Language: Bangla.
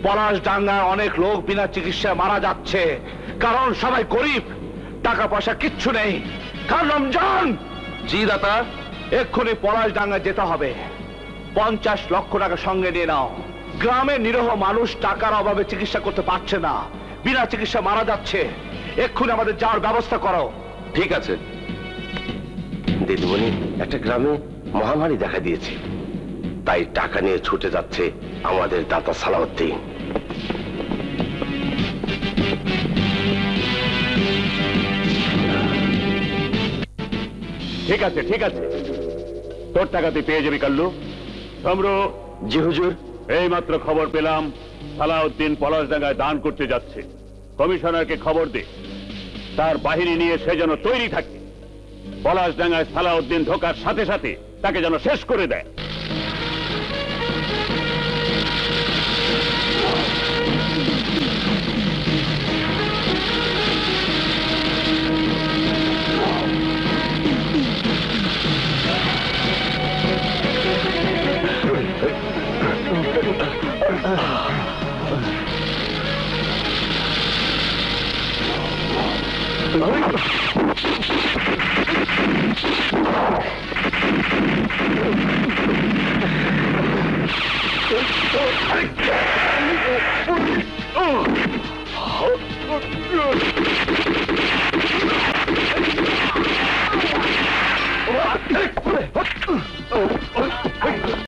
পলাশডাঙ্গায় অনেক লোক বিনা চিকিৎসায় মারা যাচ্ছে, কারণ সবাই গরিব, টাকা পয়সা কিচ্ছু নেই। কারণ রমজান। জি দাতা। এক্ষুনি পলাশডাঙ্গায় যেতে হবে। 50 লক্ষ টাকা সঙ্গে নিয়ে নাও। গ্রামের নিরীহ মানুষ টাকার অভাবে চিকিৎসা করতে পারছে না, বিনা চিকিৎসা মারা যাচ্ছে। এক্ষুনি আমাদের যাওয়ার ব্যবস্থা করো। ঠিক আছে। দিদিমণি, একটা গ্রামে মহামারী দেখা দিয়েছে, তাই টাকা নিয়ে ছুটে যাচ্ছে আমাদের দাতা সালাউদ্দিন। ঠিক আছে ঠিক আছে, তোর টাকা তুই পেয়ে যাবি কাল্লু। সম্র। জি হুজুর। এই মাত্র খবর পেলাম সালাউদ্দিন পলাশডাঙ্গায় দান করতে যাচ্ছে। কমিশনারকে খবর দে, তার বাহিনী নিয়ে সে যেন তৈরি থাকে। পলাশডাঙ্গায় সালাউদ্দিন ঢোকার সাথে সাথে তাকে যেন শেষ করে দেয়।